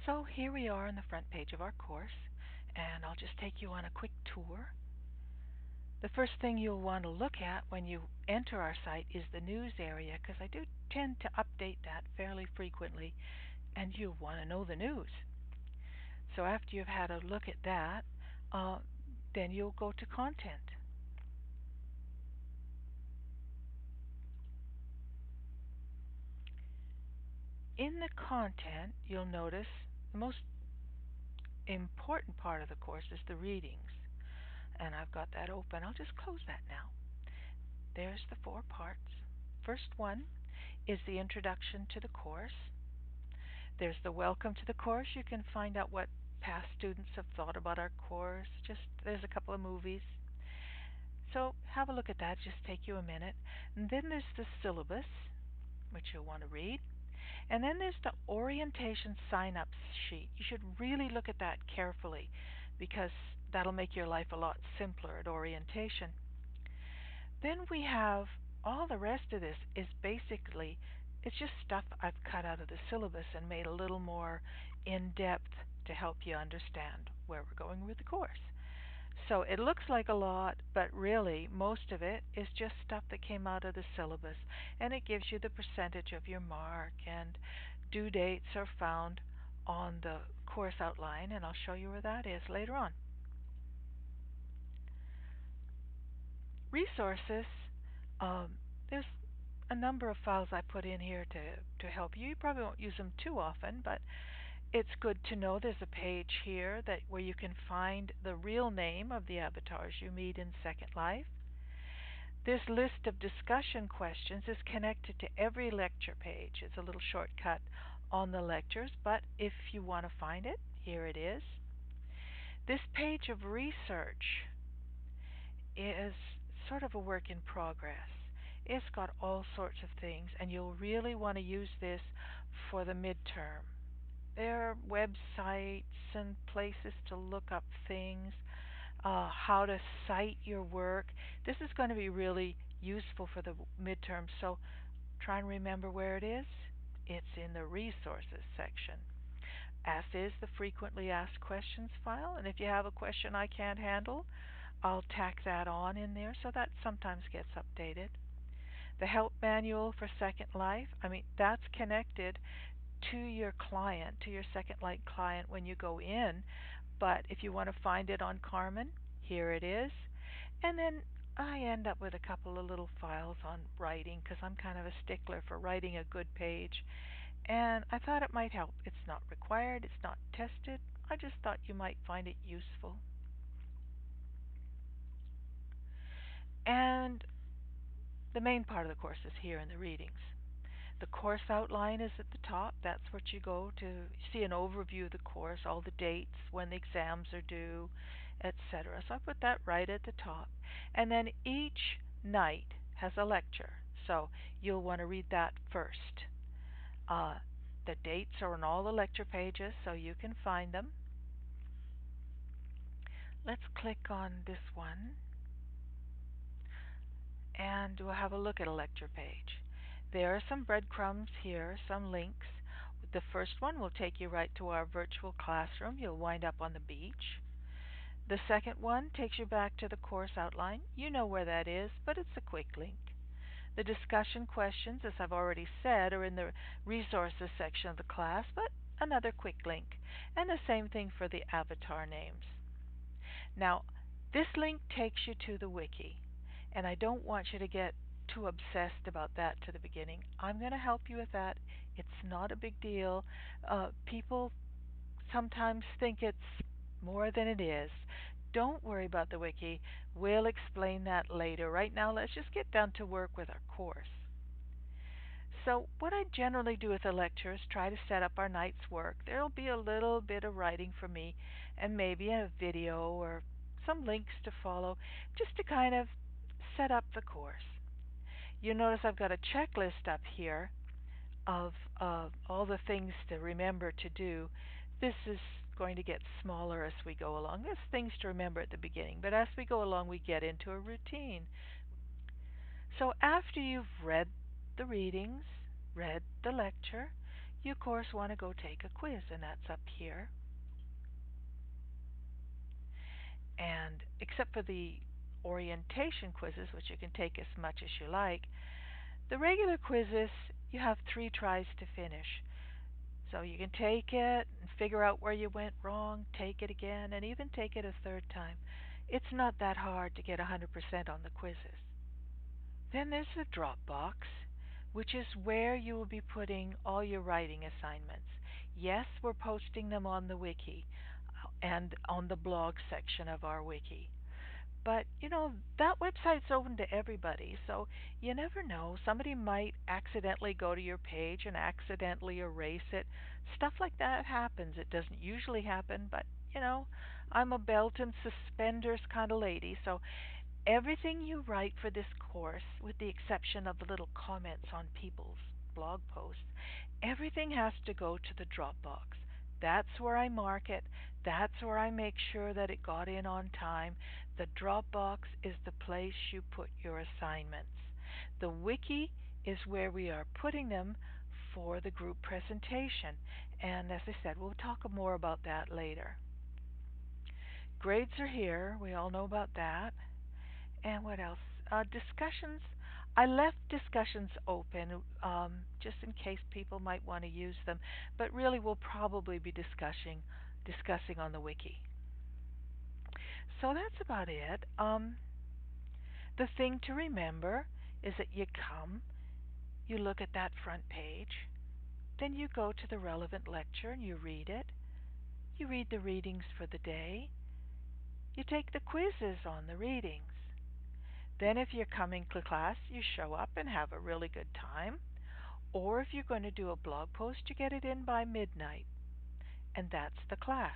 So here we are on the front page of our course, and I'll just take you on a quick tour. The first thing you'll want to look at when you enter our site is the news area, because I do tend to update that fairly frequently, and you'll want to know the news. So after you've had a look at that, uh, then you'll go to content. In the content, you'll notice the most important part of the course is the readings. And I've got that open. I'll just close that now. There's the four parts. First one is the introduction to the course. There's the welcome to the course. You can find out what past students have thought about our course. Just there's a couple of movies. So have a look at that. Just take you a minute. And then there's the syllabus, which you'll want to read. And then there's the orientation sign-up sheet. You should really look at that carefully because that'll make your life a lot simpler at orientation. Then we have all the rest of this is basically it's just stuff I've cut out of the syllabus and made a little more in depth to help you understand where we're going with the course. So it looks like a lot, but really most of it is just stuff that came out of the syllabus, and it gives you the percentage of your mark, and due dates are found on the course outline, and I'll show you where that is later on. Resources, there's a number of files I put in here to help you. You probably won't use them too often, but it's good to know there's a page here that where you can find the real name of the avatars you meet in Second Life. This list of discussion questions is connected to every lecture page. It's a little shortcut on the lectures, but if you want to find it, here it is. This page of research is sort of a work in progress. It's got all sorts of things, and you'll really want to use this for the midterm. There are websites and places to look up things, how to cite your work. This is going to be really useful for the midterm, so try and remember where it is. It's in the resources section, as is the frequently asked questions file. And if you have a question I can't handle, I'll tack that on in there so that sometimes gets updated. The help manual for Second Life, that's connected to your client, to your Second Life client when you go in. But if you want to find it on Carmen, here it is. And then I end up with a couple of little files on writing because I'm kind of a stickler for writing a good page. And I thought it might help. It's not required, it's not tested. I just thought you might find it useful. And the main part of the course is here in the readings. The course outline is at the top. That's what you go to see an overview of the course, all the dates, when the exams are due, etc. So I put that right at the top. And then each night has a lecture. So you'll want to read that first. Uh, the dates are on all the lecture pages, so you can find them. Let's click on this one, and we'll have a look at a lecture page. There are some breadcrumbs here, some links. The first one will take you right to our virtual classroom. You'll wind up on the beach. The second one takes you back to the course outline. You know where that is, but it's a quick link. The discussion questions, as I've already said, are in the resources section of the class, but another quick link. And the same thing for the avatar names. Now, this link takes you to the wiki, and I don't want you to get too obsessed about that to the beginning. I'm going to help you with that. It's not a big deal. People sometimes think it's more than it is. Don't worry about the wiki. We'll explain that later. Right now, let's just get down to work with our course. So what I generally do with the lecture is try to set up our night's work. There'll be a little bit of writing for me and maybe a video or some links to follow just to kind of set up the course. You notice I've got a checklist up here of all the things to remember to do. This is going to get smaller as we go along. There's things to remember at the beginning, but as we go along we get into a routine. So after you've read the readings, read the lecture, you of course want to go take a quiz, and that's up here. And except for the orientation quizzes, which you can take as much as you like, the regular quizzes, you have 3 tries to finish. So you can take it and figure out where you went wrong, take it again, and even take it a third time. It's not that hard to get 100% on the quizzes. Then there's the Dropbox, which is where you will be putting all your writing assignments. Yes, we're posting them on the wiki and on the blog section of our wiki. But, that website's open to everybody, so you never know. Somebody might accidentally go to your page and accidentally erase it. Stuff like that happens. It doesn't usually happen, but, I'm a belt and suspenders kind of lady, so everything you write for this course, with the exception of the little comments on people's blog posts, everything has to go to the Dropbox. That's where I mark it. That's where I make sure that it got in on time. The Dropbox is the place you put your assignments. The wiki is where we are putting them for the group presentation. And as I said, we'll talk more about that later. Grades are here. We all know about that. And what else? Discussions. I left discussions open just in case people might want to use them, but really we'll probably be discussing on the wiki. So that's about it. The thing to remember is that you come, you look at that front page, then you go to the relevant lecture and you read it. You read the readings for the day. You take the quizzes on the readings. Then, if you're coming to class, you show up and have a really good time. Or if you're going to do a blog post, you get it in by midnight. And that's the class.